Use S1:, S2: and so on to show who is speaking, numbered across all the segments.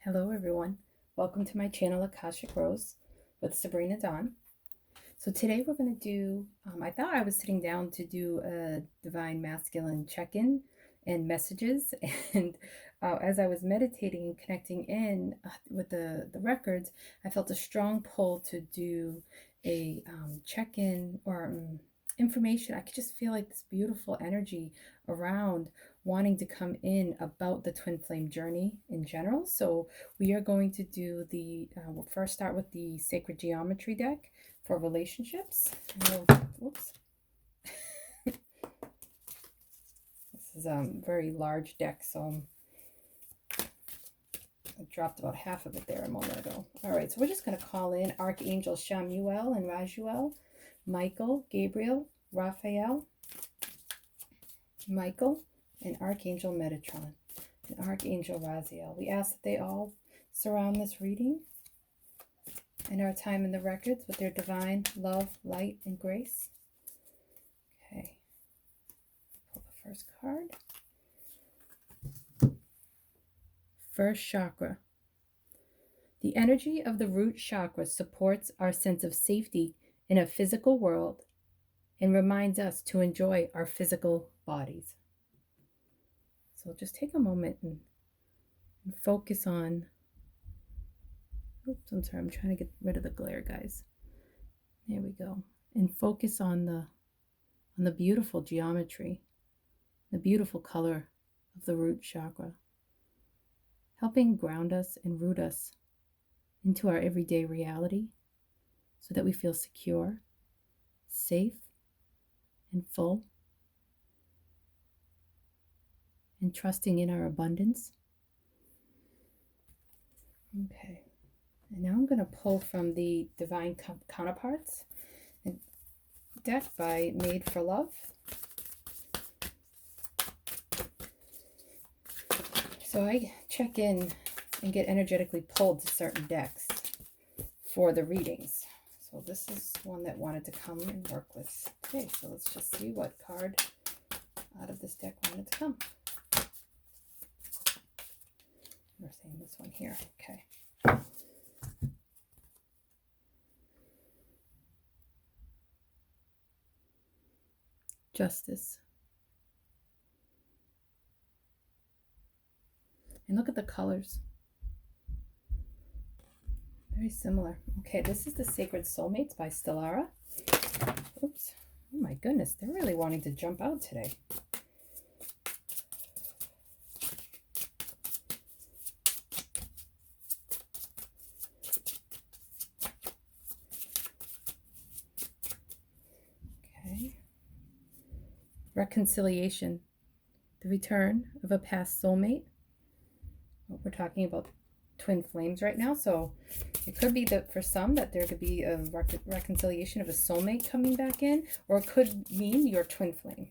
S1: Hello everyone, welcome to my channel Akashic Rose with Sabrina Dawn. So today we're going to do, I thought I was sitting down to do a Divine Masculine check-in and messages, and as I was meditating and connecting in with the records, I felt a strong pull to do a check-in or information. I could just feel like this beautiful energy around wanting to come in about the twin flame journey in general. So we are going to do we'll first start with the sacred geometry deck for relationships. Oops. This is a very large deck, so I dropped about half of it there a moment ago. All right, so we're just going to call in Archangel Shamuel and Rajuel, Michael, Gabriel, Raphael, Michael, and Archangel Metatron, and Archangel Raziel. We ask that they all surround this reading and our time in the records with their divine love, light, and grace. Okay, pull the first card. First chakra. The energy of the root chakra supports our sense of safety in a physical world and reminds us to enjoy our physical bodies. So just take a moment and focus on, oops, I'm sorry, I'm trying to get rid of the glare, guys. There we go. And focus on the beautiful geometry, the beautiful color of the root chakra, helping ground us and root us into our everyday reality so that we feel secure, safe, and full, and trusting in our abundance. Okay, and now I'm going to pull from the Divine Counterparts deck by Made for Love. So I check in and get energetically pulled to certain decks for the readings. So this is one that wanted to come and work with. Okay, so let's just see what card out of this deck wanted to come. We're saying this one here. Okay. Justice. And look at the colors. Very similar. Okay, this is the Sacred Soulmates by Stellara. Oops. Oh my goodness, they're really wanting to jump out today. Okay. Reconciliation. The return of a past soulmate. Well, we're talking about twin flames right now, so it could be that for some that there could be a reconciliation of a soulmate coming back in, or it could mean your twin flame.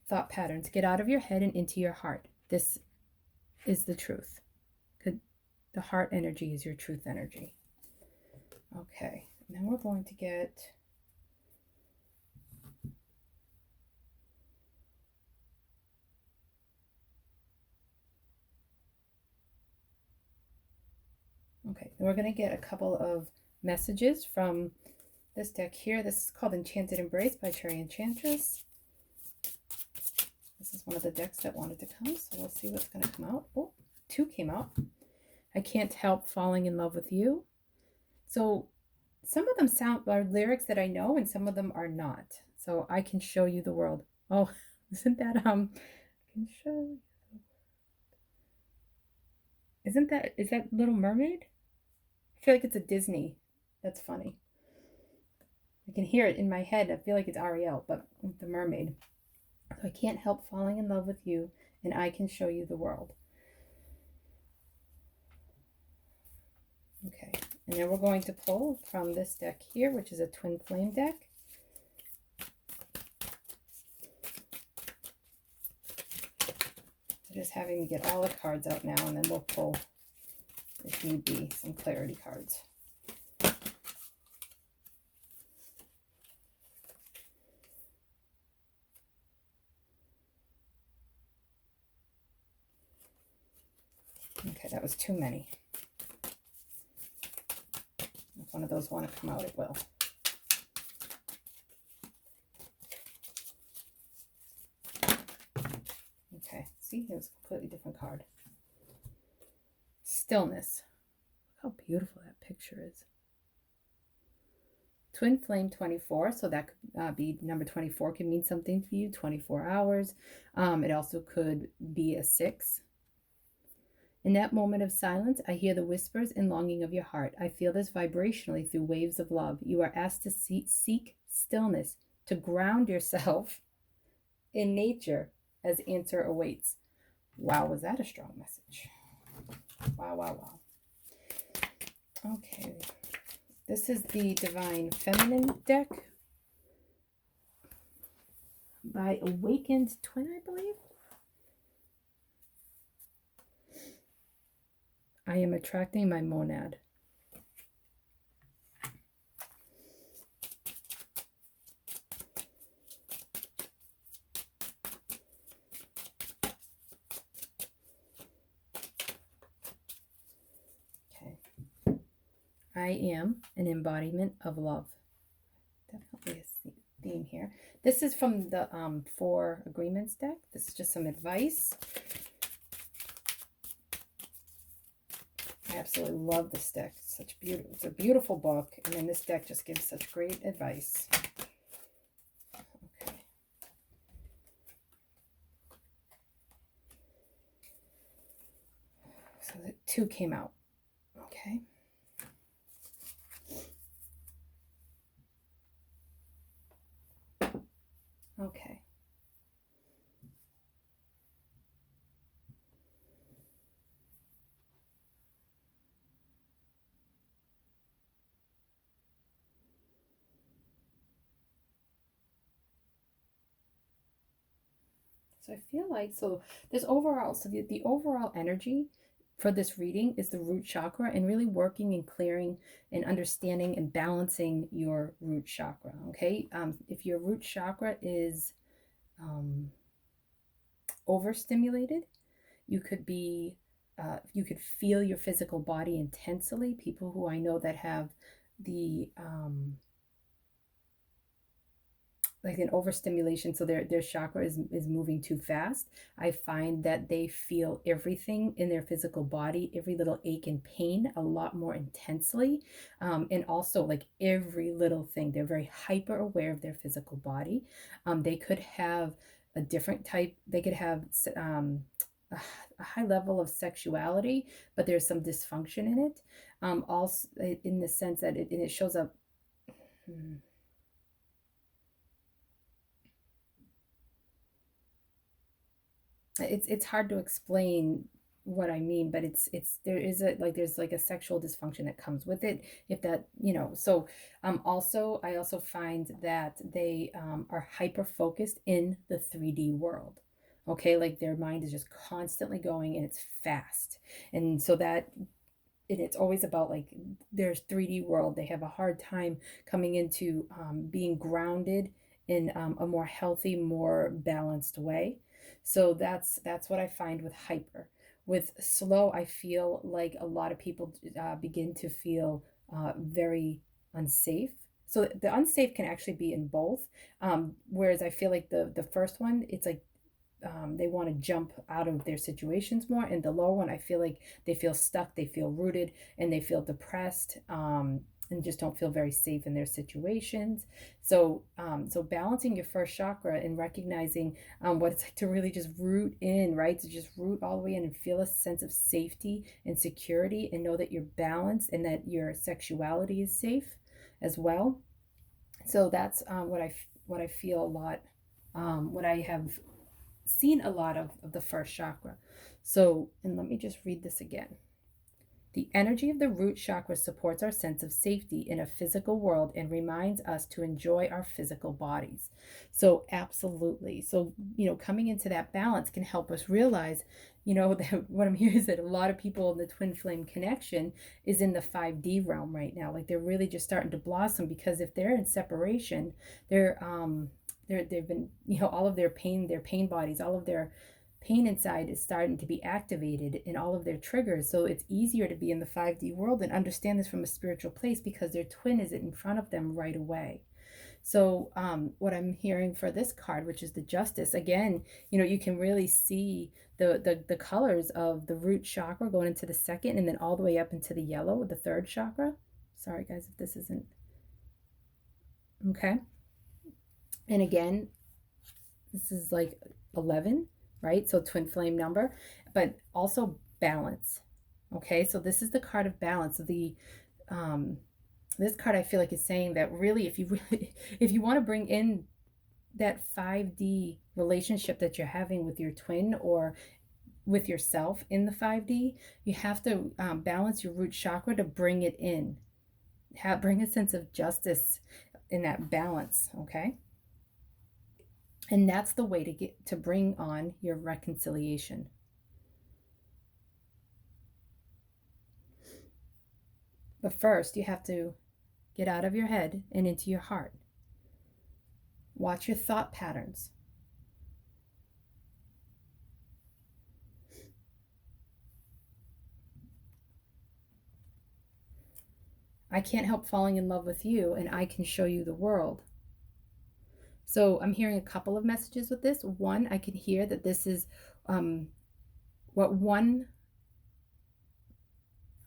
S1: Thought patterns. Get out of your head and into your heart. This is the truth. The heart energy is your truth energy. Okay, now we're going to get then we're going to get a couple of messages from this deck here. This is called Enchanted Embrace by Cherry Enchantress. This is one of the decks that wanted to come, so we'll see what's going to come out. Oh, two came out. I Can't Help Falling in Love with You. So some of them are lyrics that I know, and some of them are not. So I Can Show You the World. Oh, isn't that can show you the world. Is that Little Mermaid? I feel like it's a Disney. That's funny. I can hear it in my head. I feel like it's Ariel, but the mermaid. So I Can't Help Falling in Love with You, and I Can Show You the World. Okay, and then we're going to pull from this deck here, which is a twin flame deck. I'm just having me get all the cards out now, and then we'll pull, if need be, some clarity cards. Okay, Okay, that was too many. If one of those want to come out, it will. Okay, see, it was a completely different card. Stillness. Look how beautiful that picture is. Twin flame 24, so that could be number 24 can mean something for you, 24 hours. It also could be a 6. In that moment of silence, I hear the whispers and longing of your heart. I feel this vibrationally through waves of love. You are asked to seek stillness, to ground yourself in nature as answer awaits. Wow, was that a strong message? Wow, wow, wow. Okay. This is the Divine Feminine deck by Awakened Twin, I believe. I am attracting my monad. Okay. I am an embodiment of love. Definitely a theme here. This is from the 4 Agreements deck. This is just some advice. I absolutely love this deck. It's a beautiful book, and then this deck just gives such great advice. Okay. So the 2 came out. Okay. Okay. So I feel like, so there's overall, so the overall energy for this reading is the root chakra and really working and clearing and understanding and balancing your root chakra. Okay. If your root chakra is overstimulated, you could be, you could feel your physical body intensely. People who I know that have the, like an overstimulation, so their chakra is moving too fast, I find that they feel everything in their physical body, every little ache and pain, a lot more intensely, and also like every little thing. They're very hyper aware of their physical body. They could have a different type, they could have a high level of sexuality, but there's some dysfunction in it, also in the sense that it shows up. It's hard to explain what I mean, but it's there is a, like, there's like a sexual dysfunction that comes with it, if that, so also I also find that they are hyper focused in the 3D world. Okay, like their mind is just constantly going and it's fast, and so that, and it's always about like their 3D world. They have a hard time coming into being grounded in a more healthy, more balanced way. So that's what I find with hyper. With slow, I feel like a lot of people begin to feel very unsafe. So the unsafe can actually be in both. Whereas I feel like the first one, it's like they want to jump out of their situations more. And the low one, I feel like they feel stuck, they feel rooted, and they feel depressed, and just don't feel very safe in their situations. So, so balancing your first chakra and recognizing what it's like to really just root in, right? To just root all the way in and feel a sense of safety and security, and know that you're balanced and that your sexuality is safe as well. So that's what I feel a lot. What I have seen a lot of the first chakra. So, and let me just read this again. The energy of the root chakra supports our sense of safety in a physical world and reminds us to enjoy our physical bodies. So, absolutely. So, coming into that balance can help us realize, that what I'm hearing is that a lot of people in the twin flame connection is in the 5D realm right now. Like they're really just starting to blossom, because if they're in separation, they've been, all of their pain bodies, all of their pain inside is starting to be activated in all of their triggers. So it's easier to be in the 5D world and understand this from a spiritual place because their twin is in front of them right away. So what I'm hearing for this card, which is the Justice, again, you can really see the colors of the root chakra going into the second and then all the way up into the yellow, the third chakra. Sorry, guys, if this isn't okay. And again, this is like 11, right? So twin flame number, but also balance. Okay, so this is the card of balance. This card I feel like is saying that really, if you want to bring in that 5D relationship that you're having with your twin or with yourself in the 5D, you have to balance your root chakra to bring it in. Bring a sense of justice in that balance, okay? And that's the way to bring on your reconciliation. But first, you have to get out of your head and into your heart. Watch your thought patterns. I can't help falling in love with you, and I can show you the world. So I'm hearing a couple of messages with this. One, I can hear that this is I'm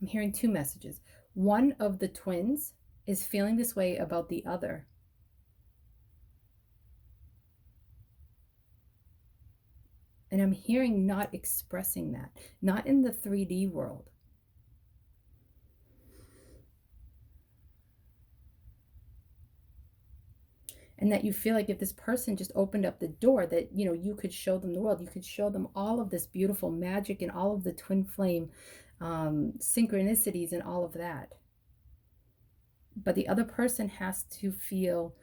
S1: hearing two messages. One of the twins is feeling this way about the other. And I'm hearing not expressing that, not in the 3D world. And that you feel like if this person just opened up the door that, you could show them the world. You could show them all of this beautiful magic and all of the twin flame synchronicities and all of that. But the other person has to feel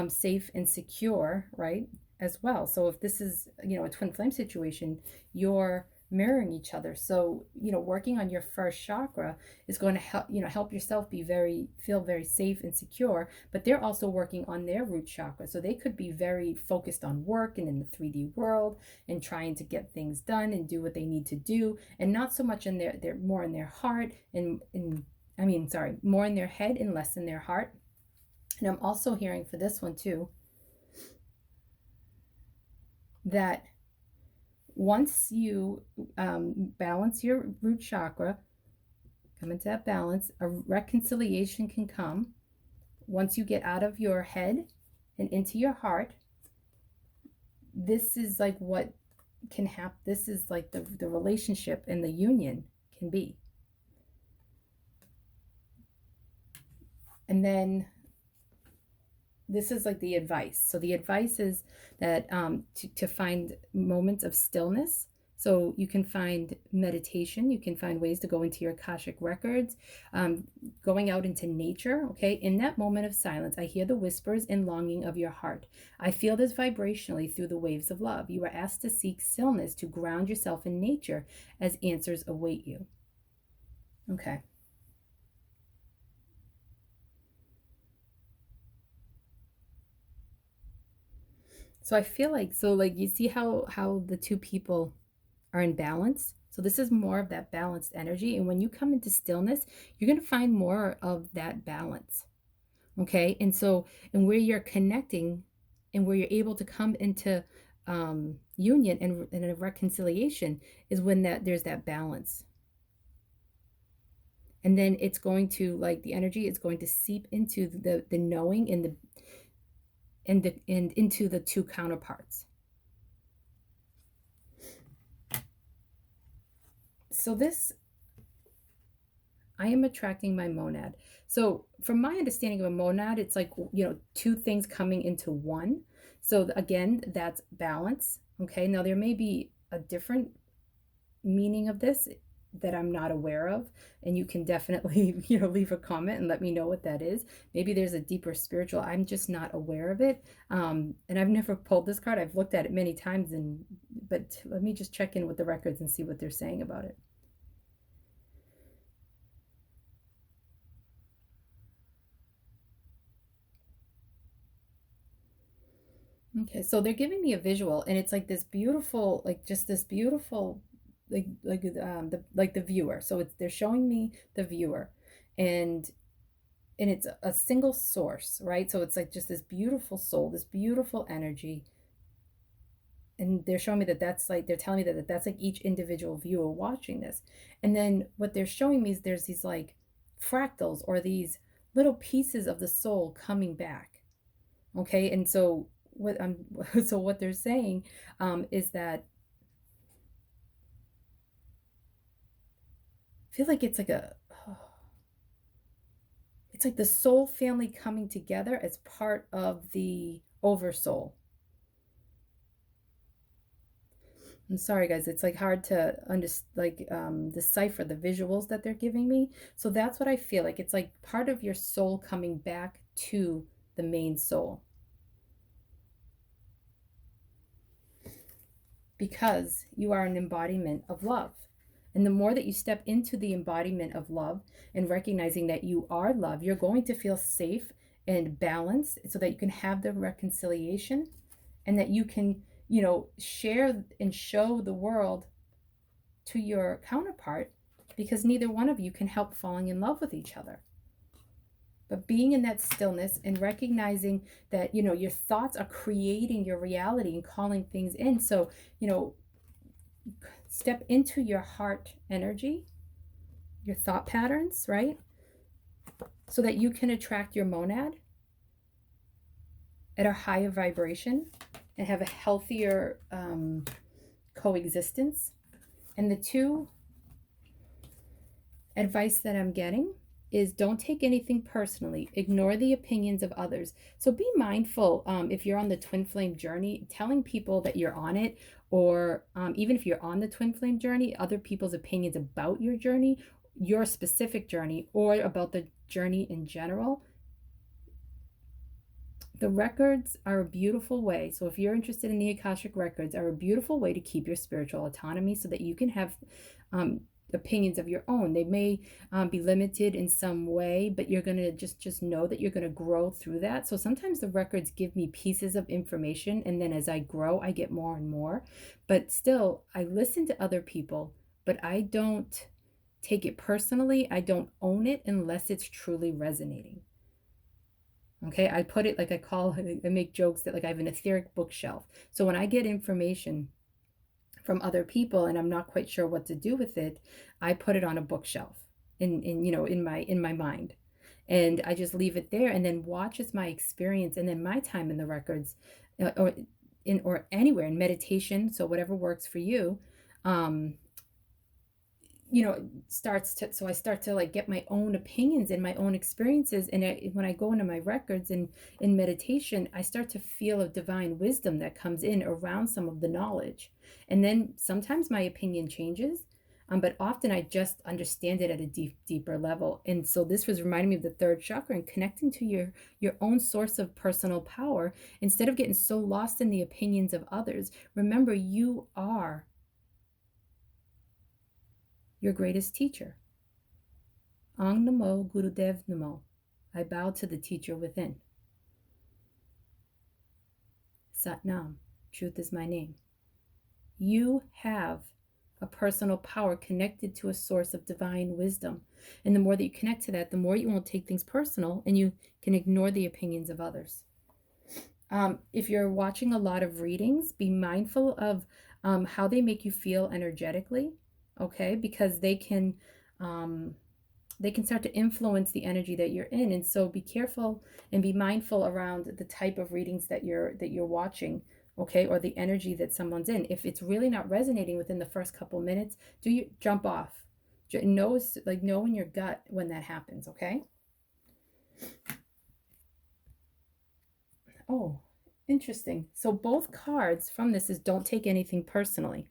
S1: safe and secure, right, as well. So if this is, a twin flame situation, you're mirroring each other. So, working on your first chakra is going to help yourself feel very safe and secure, but they're also working on their root chakra. So they could be very focused on work and in the 3D world and trying to get things done and do what they need to do, and not so much in they're more in their heart more in their head and less in their heart. And I'm also hearing for this one too, that once you balance your root chakra, come into that balance, a reconciliation can come once you get out of your head and into your heart. This is like what can happen. This is like the relationship and the union can be. And then this is like the advice. So the advice is that to find moments of stillness. So you can find meditation. You can find ways to go into your Akashic records, going out into nature. Okay, in that moment of silence, I hear the whispers and longing of your heart. I feel this vibrationally through the waves of love. You are asked to seek stillness, to ground yourself in nature as answers await you. Okay. So I feel like, you see how the two people are in balance. So this is more of that balanced energy. And when you come into stillness, you're going to find more of that balance. Okay. And where you're connecting and where you're able to come into union and a reconciliation is when there's that balance. And then it's going to, like, the energy is going to seep into the knowing and into the two counterparts. So I am attracting my monad. So from my understanding of a monad, it's like, two things coming into one. So again, that's balance. Okay. Now there may be a different meaning of this that I'm not aware of, and you can definitely leave a comment and let me know what that is. Maybe there's a deeper spiritual, I'm just not aware of it. And I've never pulled this card. I've looked at it many times, but let me just check in with the records and see what they're saying about it. Okay, so they're giving me a visual, and it's like this beautiful, like just this beautiful, the viewer. So it's they're showing me the viewer, and it's a single source, right? So it's like just this beautiful soul, this beautiful energy, and they're showing me that that's like they're telling me that that's like each individual viewer watching this, and then what they're showing me is there's these like fractals or these little pieces of the soul coming back. Okay, and so what I'm so what they're saying is that I feel like it's like a it's like the soul family coming together as part of the oversoul. I'm sorry, guys. It's like hard to decipher the visuals that they're giving me. So that's what I feel like. It's like part of your soul coming back to the main soul, because you are an embodiment of love. And the more that you step into the embodiment of love and recognizing that you are love, you're going to feel safe and balanced so that you can have the reconciliation and that you can, share and show the world to your counterpart, because neither one of you can help falling in love with each other. But being in that stillness and recognizing that, your thoughts are creating your reality and calling things in. So, step into your heart energy, your thought patterns, right? So that you can attract your monad at a higher vibration and have a healthier coexistence. And the two advice that I'm getting is don't take anything personally. Ignore the opinions of others. So be mindful if you're on the twin flame journey, telling people that you're on it, or even if you're on the twin flame journey, other people's opinions about your journey, your specific journey, or about the journey in general. The records are a beautiful way. So if you're interested in the Akashic records, are a beautiful way to keep your spiritual autonomy so that you can have opinions of your own. They may be limited in some way, but you're going to just know that you're going to grow through that. So sometimes the records give me pieces of information, and then as I grow, I get more and more. But still, I listen to other people, but I don't take it personally. I don't own it unless it's truly resonating. Okay, I put it like I make jokes that like I have an etheric bookshelf. So when I get information from other people and I'm not quite sure what to do with it, I put it on a bookshelf in my mind. And I just leave it there and then watch as my experience and then my time in the records or anywhere in meditation, so whatever works for you, um, so I start to like get my own opinions and my own experiences, and when I go into my records and in meditation, I start to feel a divine wisdom that comes in around some of the knowledge, and then sometimes my opinion changes, but often I just understand it at a deeper level. And so this was reminding me of the third chakra and connecting to your own source of personal power instead of getting so lost in the opinions of others. Remember, you are your greatest teacher. Ang Namo Gurudev Namo. I bow to the teacher within. Sat Nam. Truth is my name. You have a personal power connected to a source of divine wisdom. And the more that you connect to that, the more you won't take things personal and you can ignore the opinions of others. If you're watching a lot of readings, be mindful of how they make you feel energetically, okay? Because they can start to influence the energy that you're in. And so be careful and be mindful around the type of readings that you're watching, okay, or the energy that someone's in. If it's really not resonating within the first couple minutes, do you jump off? Know in your gut when that happens, okay? Oh, interesting. So both cards from this is don't take anything personally.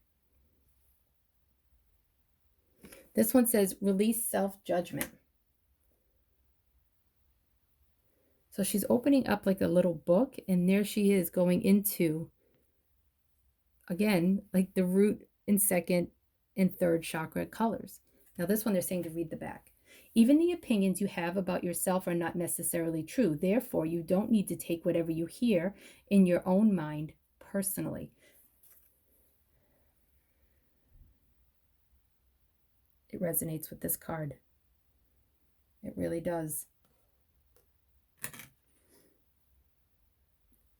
S1: This one says release self-judgment. So she's opening up like a little book, and there she is going into, again, like the root and second and third chakra colors. Now this one they're saying to read the back. Even the opinions you have about yourself are not necessarily true. Therefore, you don't need to take whatever you hear in your own mind personally. It resonates with this card. It really does.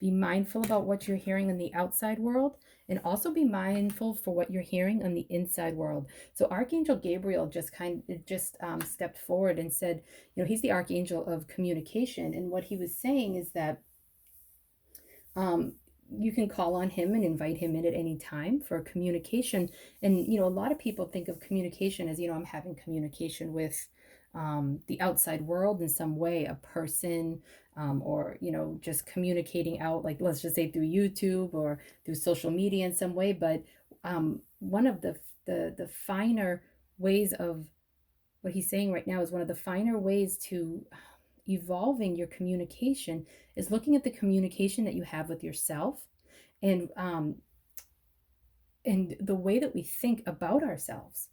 S1: Be mindful about what you're hearing in the outside world, and also be mindful for what you're hearing on the inside world. So Archangel Gabriel just stepped forward and said, he's the archangel of communication, and what he was saying is that you can call on him and invite him in at any time for communication. And a lot of people think of communication as, I'm having communication with the outside world in some way, a person, or just communicating out, like, let's just say through YouTube or through social media in some way. But one of the finer ways of what he's saying right now is one of the finer ways to evolving your communication is looking at the communication that you have with yourself, and the way that we think about ourselves,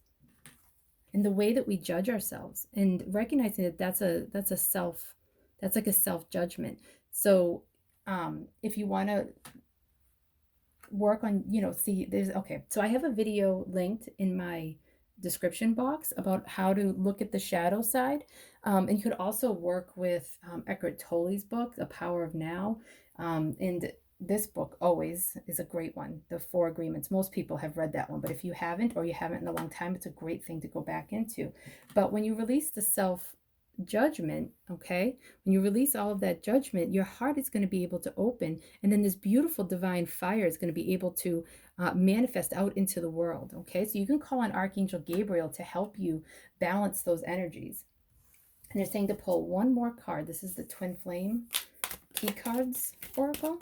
S1: and the way that we judge ourselves, and recognizing that that's like a self judgment. So if you want to work on, so I have a video linked in my description box about how to look at the shadow side, and you could also work with Eckhart Tolle's book, The Power of Now, and this book always is a great one, The Four Agreements. Most people have read that one, but if you haven't, or you haven't in a long time, it's a great thing to go back into. But when you release the self judgment, okay, when you release all of that judgment, your heart is going to be able to open, and then this beautiful divine fire is going to be able to manifest out into the world. Okay, so you can call on Archangel Gabriel to help you balance those energies. And they're saying to pull one more card. This is the Twin Flame Key Cards Oracle.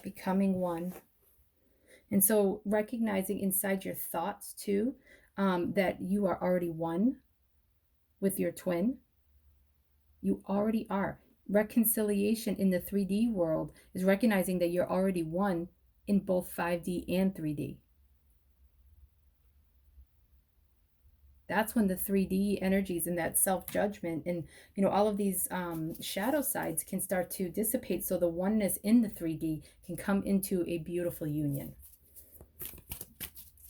S1: Becoming one. And so recognizing inside your thoughts too, that you are already one with your twin. You already are. Reconciliation in the 3D world is recognizing that you're already one in both 5D and 3D. That's when the 3D energies and that self-judgment and, all of these shadow sides can start to dissipate, so the oneness in the 3D can come into a beautiful union.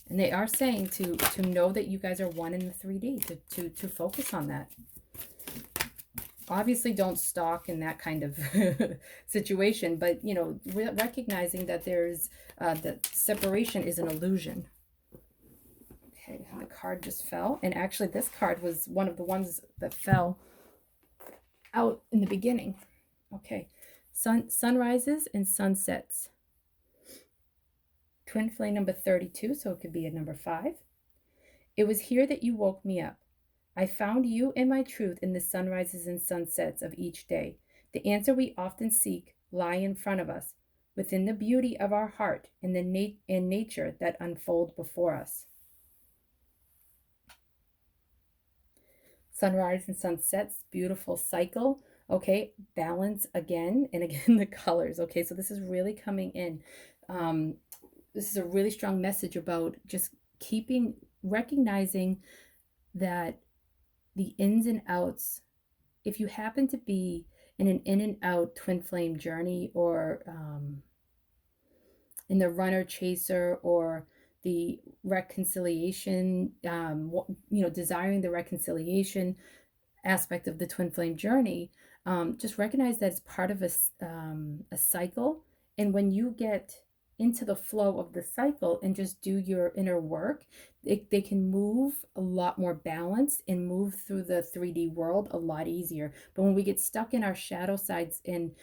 S1: And they are saying to know that you guys are one in the 3D, to focus on that. Obviously, don't stalk in that kind of situation, but, recognizing that there's, that separation is an illusion. Okay, the card just fell. And actually, this card was one of the ones that fell out in the beginning. Okay, sunrises and sunsets. Twin flame number 32, so it could be a number 5. It was here that you woke me up. I found you and my truth in the sunrises and sunsets of each day. The answer we often seek lie in front of us, within the beauty of our heart and nature that unfold before us. Sunrise and sunsets, beautiful cycle. Okay, balance again and again, the colors. Okay, so this is really coming in. This is a really strong message about just recognizing that the ins and outs, if you happen to be in an in and out twin flame journey, or in the runner chaser, or the reconciliation, desiring the reconciliation aspect of the twin flame journey, just recognize that it's part of a cycle. And when you get into the flow of the cycle and just do your inner work, they can move a lot more balanced and move through the 3D world a lot easier. But when we get stuck in our shadow sides and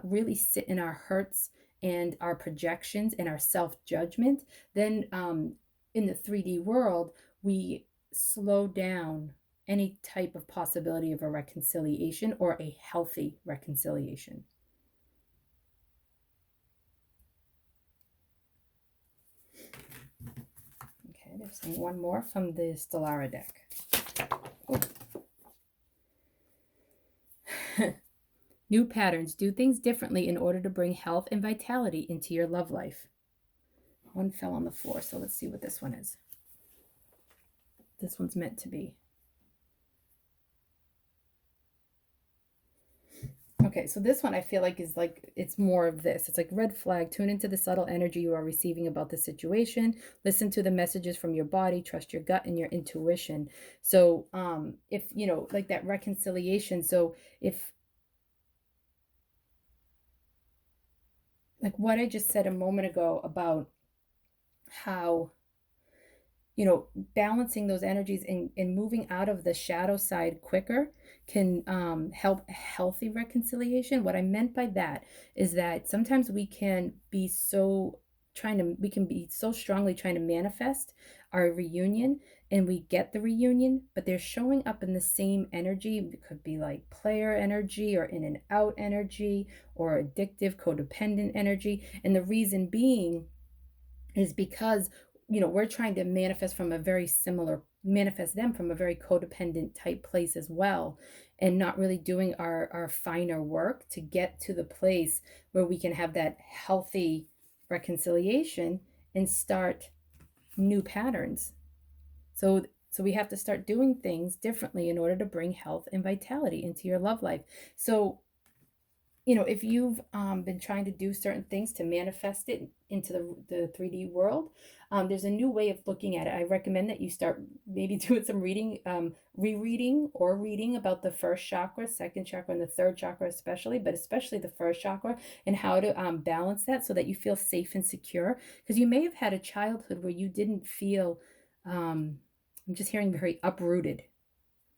S1: really sit in our hurts and our projections and our self-judgment, then in the 3D world, we slow down any type of possibility of a reconciliation or a healthy reconciliation. Okay, there's one more from the Stellara deck. Oh, New patterns. Do things differently in order to bring health and vitality into your love life. One fell on the floor, so let's see what this one is. This one's meant to be. Okay, so this one I feel like is like, it's more of this. It's like red flag. Tune into the subtle energy you are receiving about the situation. Listen to the messages from your body. Trust your gut and your intuition. So if, you know, like that reconciliation. So if, like what I just said a moment ago about how, you know, balancing those energies and moving out of the shadow side quicker can help healthy reconciliation. What I meant by that is that sometimes we can be so we can be so strongly trying to manifest our reunion, and we get the reunion, but they're showing up in the same energy. It could be like player energy or in and out energy or addictive codependent energy. And the reason being is because, you know, we're trying to manifest from a very similar, manifest them from a very codependent type place as well, and not really doing our finer work to get to the place where we can have that healthy reconciliation and start new patterns. So we have to start doing things differently in order to bring health and vitality into your love life. So, you know, if you've been trying to do certain things to manifest it into the 3D world, there's a new way of looking at it. I recommend that you start maybe doing some reading, rereading or reading about the first chakra, second chakra, and the third chakra especially, but especially the first chakra, and how to balance that so that you feel safe and secure. Because you may have had a childhood where you didn't feel, I'm just hearing very uprooted.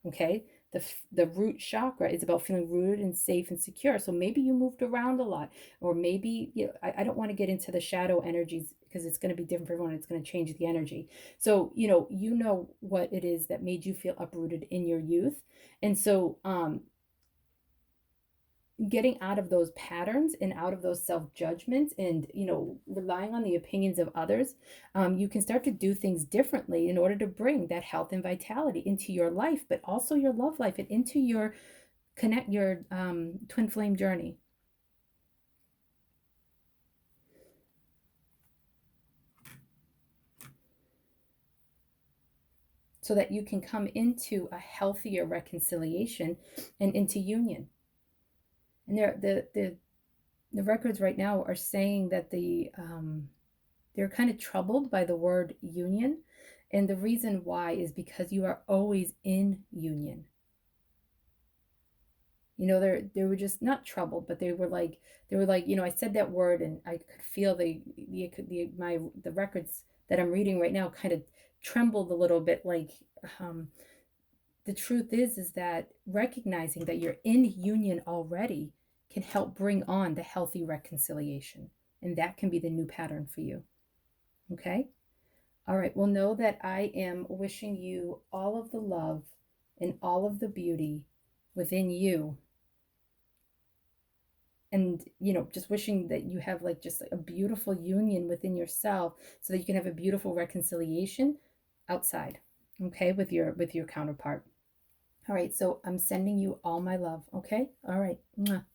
S1: Okay, the root chakra is about feeling rooted and safe and secure. So maybe you moved around a lot, or maybe, you know, I don't want to get into the shadow energies because it's going to be different for everyone. It's going to change the energy. So, you know what it is that made you feel uprooted in your youth. And so getting out of those patterns and out of those self-judgments and, relying on the opinions of others, you can start to do things differently in order to bring that health and vitality into your life, but also your love life and into your twin flame journey. So that you can come into a healthier reconciliation and into union. And the records right now are saying that they're kind of troubled by the word union. And the reason why is because you are always in union. They were just not troubled, but they were like, I said that word and I could feel the records that I'm reading right now kind of trembled a little bit. Like, the truth is that recognizing that you're in union already can help bring on the healthy reconciliation. And that can be the new pattern for you. Okay? All right. Well, know that I am wishing you all of the love and all of the beauty within you. And, just wishing that you have just a beautiful union within yourself so that you can have a beautiful reconciliation outside. Okay? With your counterpart. All right. So I'm sending you all my love. Okay? All right. Mwah.